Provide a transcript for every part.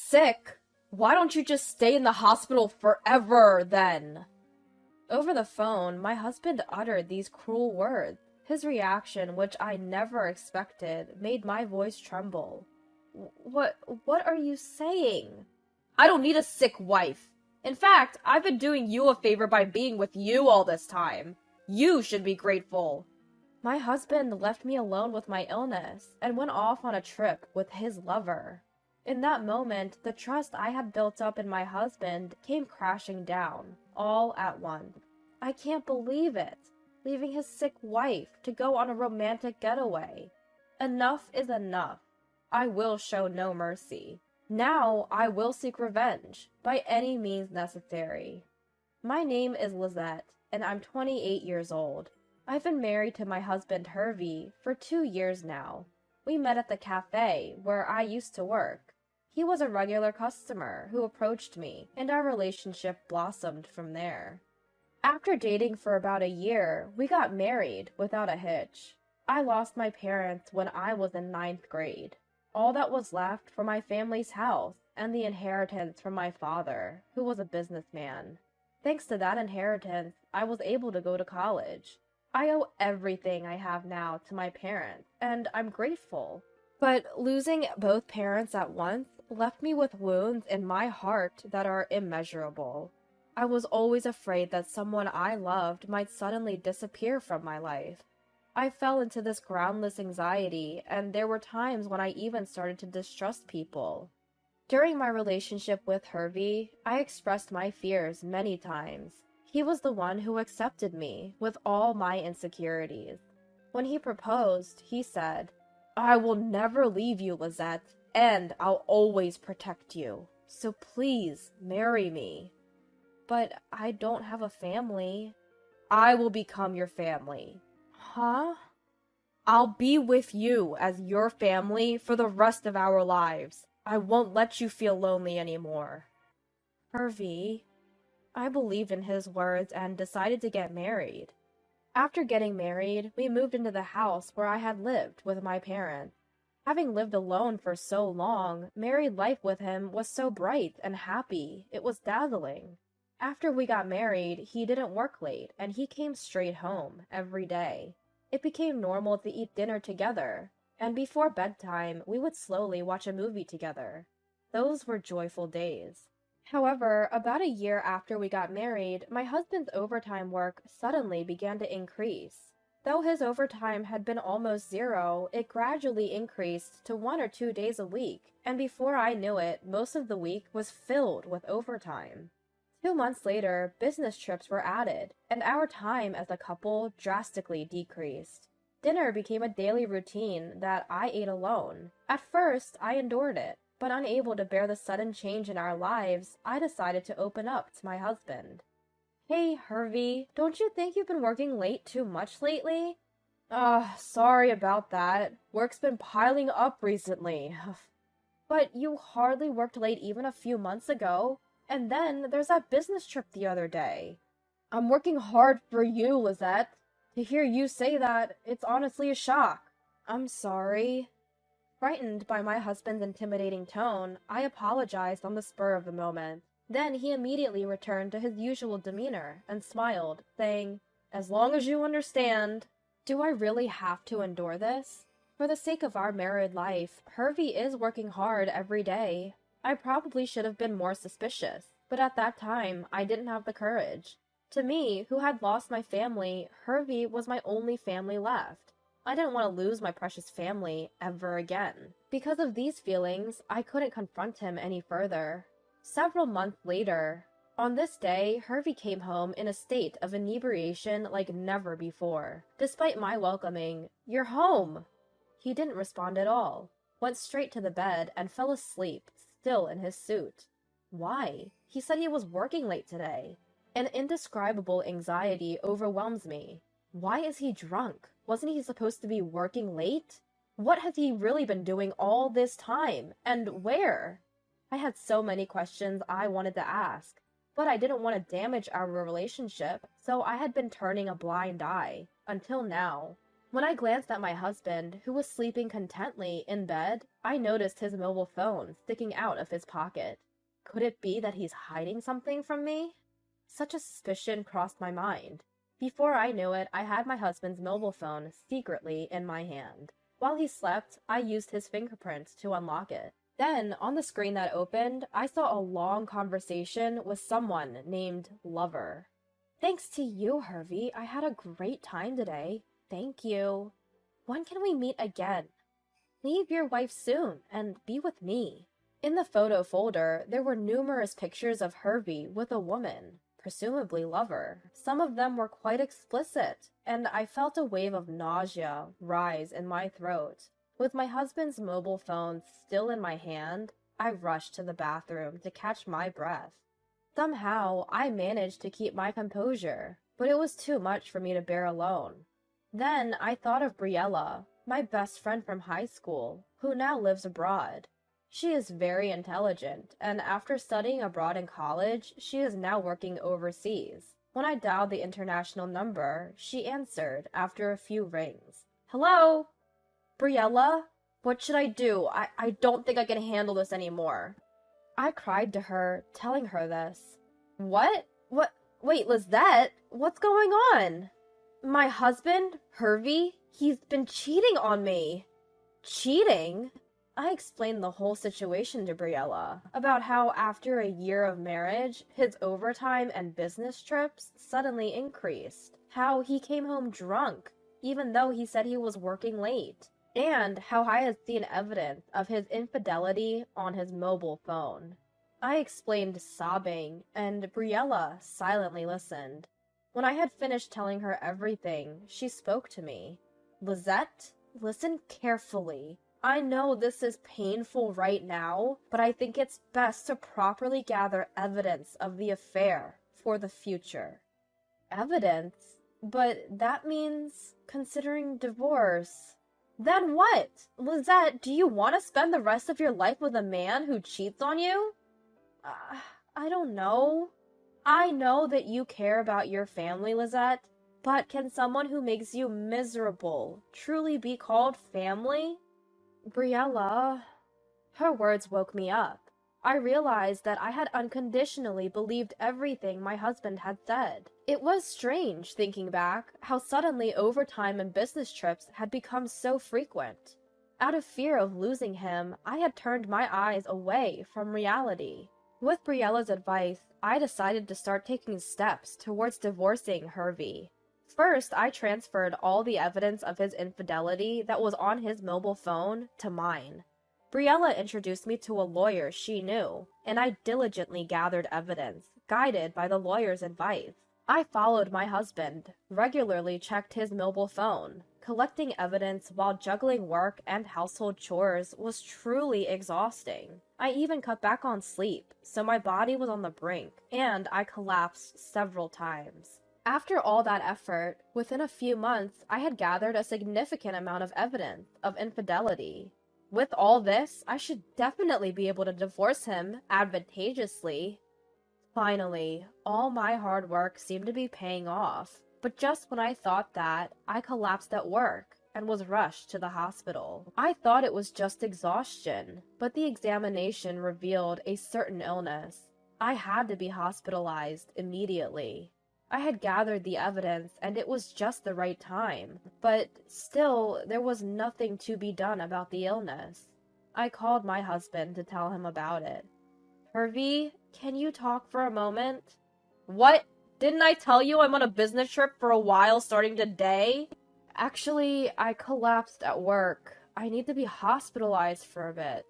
Sick? Why don't you just stay in the hospital forever, then? Over the phone, my husband uttered these cruel words. His reaction, which I never expected, made my voice tremble. What are you saying? I don't need a sick wife. In fact, I've been doing you a favor by being with you all this time. You should be grateful. My husband left me alone with my illness and went off on a trip with his lover. In that moment, the trust I had built up in my husband came crashing down, all at once. I can't believe it. Leaving his sick wife to go on a romantic getaway. Enough is enough. I will show no mercy. Now I will seek revenge, by any means necessary. My name is Lizette, and I'm 28 years old. I've been married to my husband Hervey for 2 years now. We met at the cafe where I used to work. He was a regular customer who approached me, and our relationship blossomed from there. After dating for about a year, we got married without a hitch. I lost my parents when I was in 9th grade. All that was left for my family's house and the inheritance from my father, who was a businessman. Thanks to that inheritance, I was able to go to college. I owe everything I have now to my parents, and I'm grateful. But losing both parents at once left me with wounds in my heart that are immeasurable. I was always afraid that someone I loved might suddenly disappear from my life. I fell into this groundless anxiety, and there were times when I even started to distrust people. During my relationship with Hervey, I expressed my fears many times. He was the one who accepted me with all my insecurities. When he proposed, he said, "I will never leave you, Lizette, and I'll always protect you. So please marry me." But I don't have a family. I will become your family. Huh? I'll be with you as your family for the rest of our lives. I won't let you feel lonely anymore. Hervey. I believed in his words and decided to get married. After getting married, we moved into the house where I had lived with my parents. Having lived alone for so long, married life with him was so bright and happy, it was dazzling. After we got married, he didn't work late, and he came straight home every day. It became normal to eat dinner together, and before bedtime, we would slowly watch a movie together. Those were joyful days. However, about a year after we got married, my husband's overtime work suddenly began to increase. Though his overtime had been almost zero, it gradually increased to 1 or 2 days a week, and before I knew it, most of the week was filled with overtime. 2 months later, business trips were added, and our time as a couple drastically decreased. Dinner became a daily routine that I ate alone. At first, I endured it, but unable to bear the sudden change in our lives, I decided to open up to my husband. Hey, Hervey, don't you think you've been working late too much lately? Sorry about that. Work's been piling up recently. But you hardly worked late even a few months ago. And then there's that business trip the other day. I'm working hard for you, Lizette. To hear you say that, it's honestly a shock. I'm sorry. Frightened by my husband's intimidating tone, I apologized on the spur of the moment. Then he immediately returned to his usual demeanor and smiled, saying, "As long as you understand." Do I really have to endure this? For the sake of our married life, Hervey is working hard every day. I probably should have been more suspicious, but at that time, I didn't have the courage. To me, who had lost my family, Hervey was my only family left. I didn't want to lose my precious family ever again. Because of these feelings, I couldn't confront him any further. Several months later, on this day, Hervey came home in a state of inebriation like never before. Despite my welcoming, "You're home!" He didn't respond at all, went straight to the bed and fell asleep, still in his suit. Why? He said he was working late today. An indescribable anxiety overwhelms me. Why is he drunk? Wasn't he supposed to be working late? What has he really been doing all this time? And where? I had so many questions I wanted to ask, but I didn't want to damage our relationship, so I had been turning a blind eye, until now. When I glanced at my husband, who was sleeping contently in bed, I noticed his mobile phone sticking out of his pocket. Could it be that he's hiding something from me? Such a suspicion crossed my mind. Before I knew it, I had my husband's mobile phone secretly in my hand. While he slept, I used his fingerprints to unlock it. Then, on the screen that opened, I saw a long conversation with someone named Lover. "Thanks to you, Hervey, I had a great time today. Thank you. When can we meet again? Leave your wife soon and be with me." In the photo folder, there were numerous pictures of Hervey with a woman, presumably Lover. Some of them were quite explicit, and I felt a wave of nausea rise in my throat. With my husband's mobile phone still in my hand, I rushed to the bathroom to catch my breath. Somehow, I managed to keep my composure, but it was too much for me to bear alone. Then I thought of Briella, my best friend from high school, who now lives abroad. She is very intelligent, and after studying abroad in college, she is now working overseas. When I dialed the international number, she answered after a few rings. "Hello? Briella? What should I do? I don't think I can handle this anymore." I cried to her, telling her this. What? Wait, Lizette? What's going on? My husband, Hervey, he's been cheating on me. Cheating? I explained the whole situation to Briella, about how after a year of marriage, his overtime and business trips suddenly increased, how he came home drunk, even though he said he was working late, and how I had seen evidence of his infidelity on his mobile phone. I explained sobbing, and Briella silently listened. When I had finished telling her everything, she spoke to me. "Lizette, listen carefully. I know this is painful right now, but I think it's best to properly gather evidence of the affair for the future." Evidence? But that means considering divorce. Then what? Lizette, do you want to spend the rest of your life with a man who cheats on you? I don't know. I know that you care about your family, Lizette, but can someone who makes you miserable truly be called family? Briella. Her words woke me up. I realized that I had unconditionally believed everything my husband had said. It was strange, thinking back, how suddenly overtime and business trips had become so frequent. Out of fear of losing him, I had turned my eyes away from reality. With Briella's advice, I decided to start taking steps towards divorcing Hervey. First, I transferred all the evidence of his infidelity that was on his mobile phone to mine. Briella introduced me to a lawyer she knew, and I diligently gathered evidence, guided by the lawyer's advice. I followed my husband, regularly checked his mobile phone. Collecting evidence while juggling work and household chores was truly exhausting. I even cut back on sleep, so my body was on the brink, and I collapsed several times. After all that effort, within a few months, I had gathered a significant amount of evidence of infidelity. With all this, I should definitely be able to divorce him advantageously. Finally, all my hard work seemed to be paying off. But just when I thought that, I collapsed at work and was rushed to the hospital. I thought it was just exhaustion, but the examination revealed a certain illness. I had to be hospitalized immediately. I had gathered the evidence and it was just the right time, but still there was nothing to be done about the illness. I called my husband to tell him about it. "Hervey, can you talk for a moment?" "What? Didn't I tell you I'm on a business trip for a while starting today?" "Actually, I collapsed at work. I need to be hospitalized for a bit."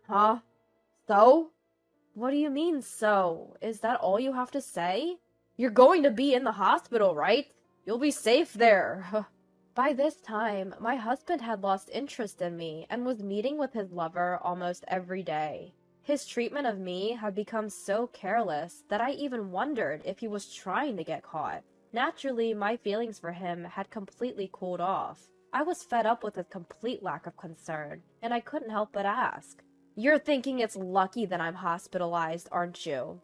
"Huh? So?" "What do you mean, so? Is that all you have to say? You're going to be in the hospital, right? You'll be safe there." By this time, my husband had lost interest in me and was meeting with his lover almost every day. His treatment of me had become so careless that I even wondered if he was trying to get caught. Naturally, my feelings for him had completely cooled off. I was fed up with his complete lack of concern, and I couldn't help but ask, "You're thinking it's lucky that I'm hospitalized, aren't you?"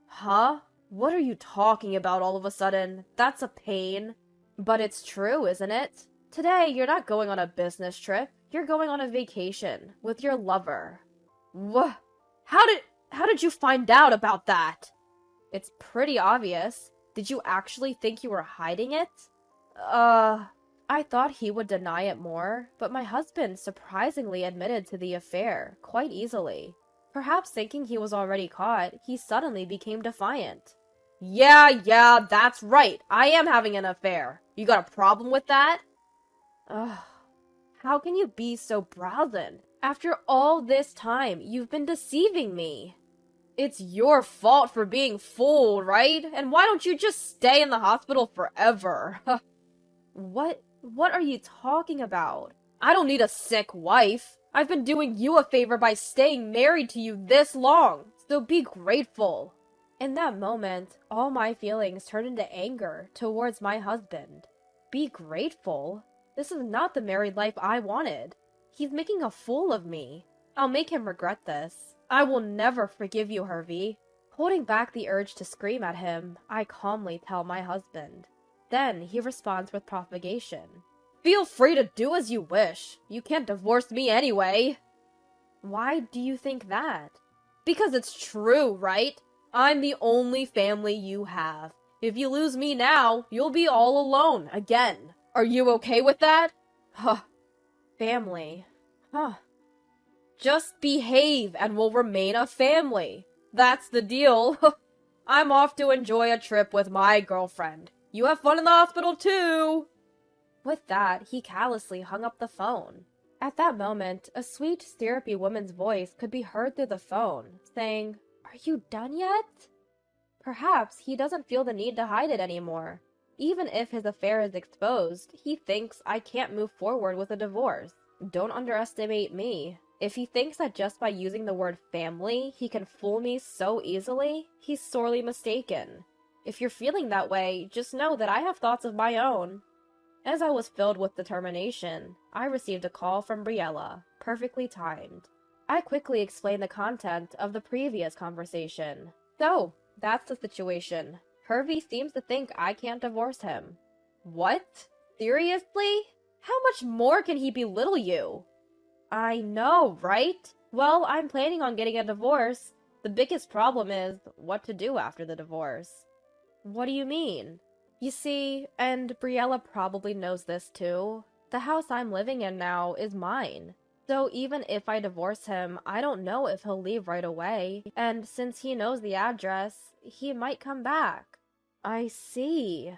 "Huh? What are you talking about all of a sudden? That's a pain." "But it's true, isn't it? Today, you're not going on a business trip. You're going on a vacation with your lover. What? How did you find out about that? It's pretty obvious. Did you actually think you were hiding it? I thought he would deny it more, but my husband surprisingly admitted to the affair quite easily. Perhaps thinking he was already caught, he suddenly became defiant. Yeah, that's right. I am having an affair. You got a problem with that? Ugh. How can you be so brazen? After all this time, you've been deceiving me. It's your fault for being fooled, right? And why don't you just stay in the hospital forever? What are you talking about? I don't need a sick wife. I've been doing you a favor by staying married to you this long, so be grateful. In that moment, all my feelings turned into anger towards my husband. Be grateful? This is not the married life I wanted. He's making a fool of me. I'll make him regret this. I will never forgive you, Hervey. Holding back the urge to scream at him, I calmly tell my husband. Then he responds with propagation. Feel free to do as you wish. You can't divorce me anyway. Why do you think that? Because it's true, right? I'm the only family you have. If you lose me now, you'll be all alone again. Are you okay with that? Huh. Family. Huh. Just behave and we'll remain a family. That's the deal. I'm off to enjoy a trip with my girlfriend. You have fun in the hospital too. With that, he callously hung up the phone. At that moment, a sweet, syrupy woman's voice could be heard through the phone, saying, "Are you done yet?" Perhaps he doesn't feel the need to hide it anymore. Even if his affair is exposed, he thinks I can't move forward with a divorce. Don't underestimate me. If he thinks that just by using the word family, he can fool me so easily, he's sorely mistaken. If you're feeling that way, just know that I have thoughts of my own. As I was filled with determination, I received a call from Briella, perfectly timed. I quickly explained the content of the previous conversation. So, that's the situation. Hervey seems to think I can't divorce him. What? Seriously? How much more can he belittle you? I know, right? Well, I'm planning on getting a divorce. The biggest problem is what to do after the divorce. What do you mean? You see, and Briella probably knows this too, the house I'm living in now is mine. So even if I divorce him, I don't know if he'll leave right away, and since he knows the address, he might come back. I see.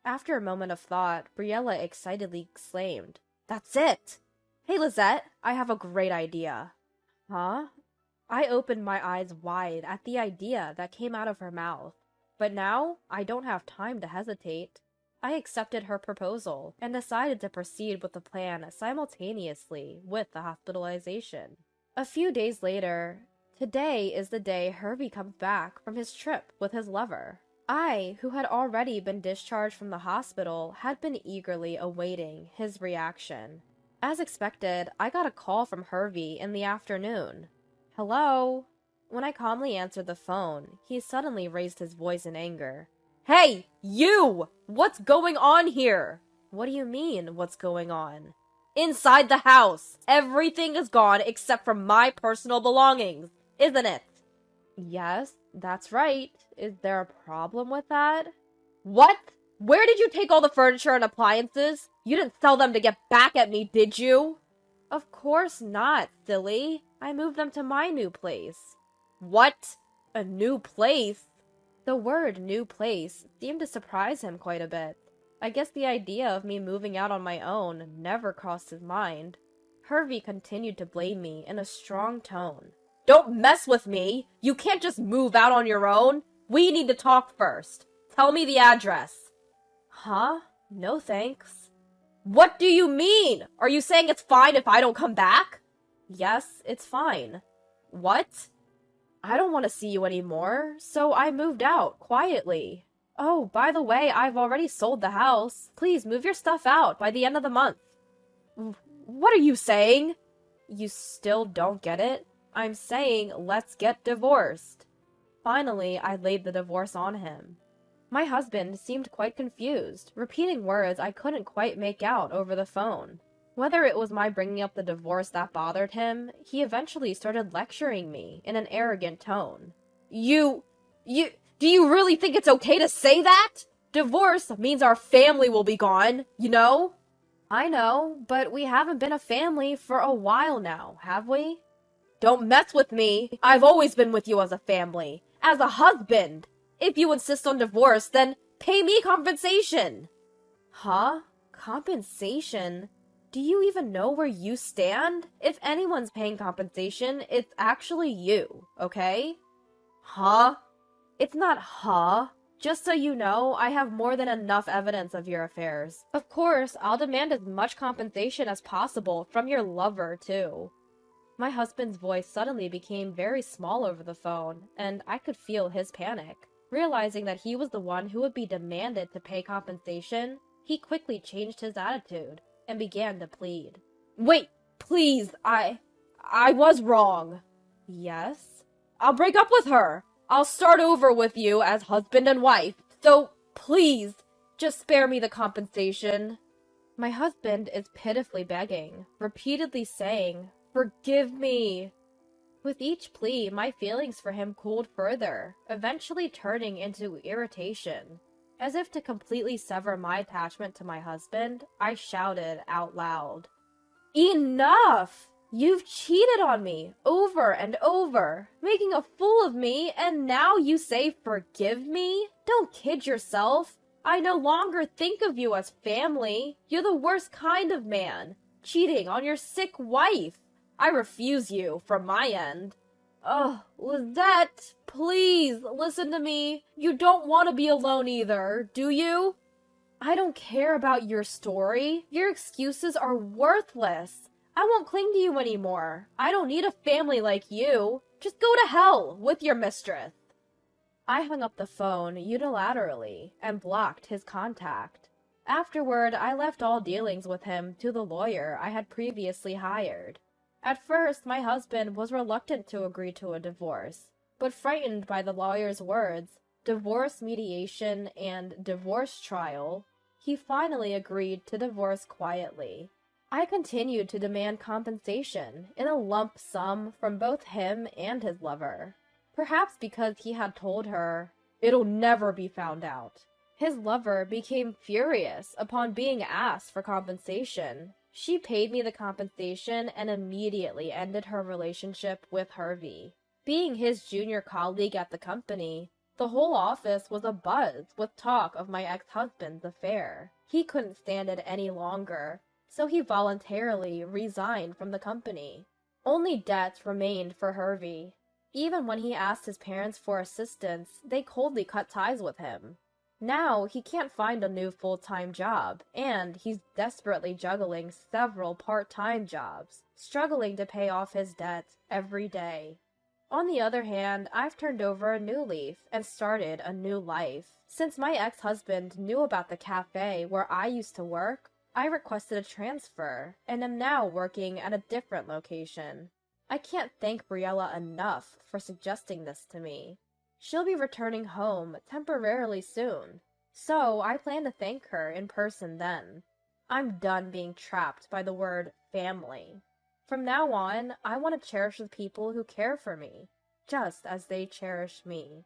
After a moment of thought, Briella excitedly exclaimed, "That's it! Hey Lizette, I have a great idea." Huh? I opened my eyes wide at the idea that came out of her mouth. But now, I don't have time to hesitate. I accepted her proposal and decided to proceed with the plan simultaneously with the hospitalization. A few days later, today is the day Hervey comes back from his trip with his lover. I, who had already been discharged from the hospital, had been eagerly awaiting his reaction. As expected, I got a call from Hervey in the afternoon. Hello? When I calmly answered the phone, he suddenly raised his voice in anger. Hey, you! What's going on here? What do you mean, what's going on? Inside the house! Everything is gone except for my personal belongings, isn't it? Yes, that's right. Is there a problem with that? What? Where did you take all the furniture and appliances? You didn't sell them to get back at me, did you? Of course not, silly. I moved them to my new place. What? A new place? The word new place seemed to surprise him quite a bit. I guess the idea of me moving out on my own never crossed his mind. Hervey continued to blame me in a strong tone. Don't mess with me! You can't just move out on your own! We need to talk first. Tell me the address. Huh? No thanks. What do you mean? Are you saying it's fine if I don't come back? Yes, it's fine. What? I don't want to see you anymore, so I moved out, quietly. Oh, by the way, I've already sold the house. Please move your stuff out by the end of the month. What are you saying? You still don't get it? I'm saying, let's get divorced. Finally, I laid the divorce on him. My husband seemed quite confused, repeating words I couldn't quite make out over the phone. Whether it was my bringing up the divorce that bothered him, he eventually started lecturing me in an arrogant tone. Do you really think it's okay to say that? Divorce means our family will be gone, you know? I know, but we haven't been a family for a while now, have we? Don't mess with me. I've always been with you as a family, as a husband. If you insist on divorce, then pay me compensation. Huh? Compensation? Do you even know where you stand? If anyone's paying compensation, it's actually you, okay? Huh? It's not huh. Just so you know, I have more than enough evidence of your affairs. Of course, I'll demand as much compensation as possible from your lover, too. My husband's voice suddenly became very small over the phone, and I could feel his panic. Realizing that he was the one who would be demanded to pay compensation, he quickly changed his attitude and began to plead. Wait, please, I was wrong. Yes? I'll break up with her. I'll start over with you as husband and wife. So, please, just spare me the compensation. My husband is pitifully begging, repeatedly saying, "Forgive me." With each plea, my feelings for him cooled further, eventually turning into irritation. As if to completely sever my attachment to my husband, I shouted out loud, "Enough! You've cheated on me over and over, making a fool of me, and now you say forgive me? Don't kid yourself. I no longer think of you as family. You're the worst kind of man, cheating on your sick wife. I refuse you from my end." Oh, Lizette, please listen to me. You don't want to be alone either, do you? I don't care about your story. Your excuses are worthless. I won't cling to you anymore. I don't need a family like you. Just go to hell with your mistress. I hung up the phone unilaterally and blocked his contact. Afterward, I left all dealings with him to the lawyer I had previously hired. At first, my husband was reluctant to agree to a divorce, but frightened by the lawyer's words, divorce mediation and divorce trial, he finally agreed to divorce quietly. I continued to demand compensation in a lump sum from both him and his lover. Perhaps because he had told her, "It'll never be found out." His lover became furious upon being asked for compensation. She paid me the compensation and immediately ended her relationship with Hervey. Being his junior colleague at the company, the whole office was abuzz with talk of my ex-husband's affair. He couldn't stand it any longer, so he voluntarily resigned from the company. Only debts remained for Hervey. Even when he asked his parents for assistance, they coldly cut ties with him. Now, he can't find a new full-time job, and he's desperately juggling several part-time jobs, struggling to pay off his debts every day. On the other hand, I've turned over a new leaf and started a new life. Since my ex-husband knew about the cafe where I used to work, I requested a transfer, and am now working at a different location. I can't thank Briella enough for suggesting this to me. She'll be returning home temporarily soon, so I plan to thank her in person then. I'm done being trapped by the word family. From now on, I want to cherish the people who care for me, just as they cherish me.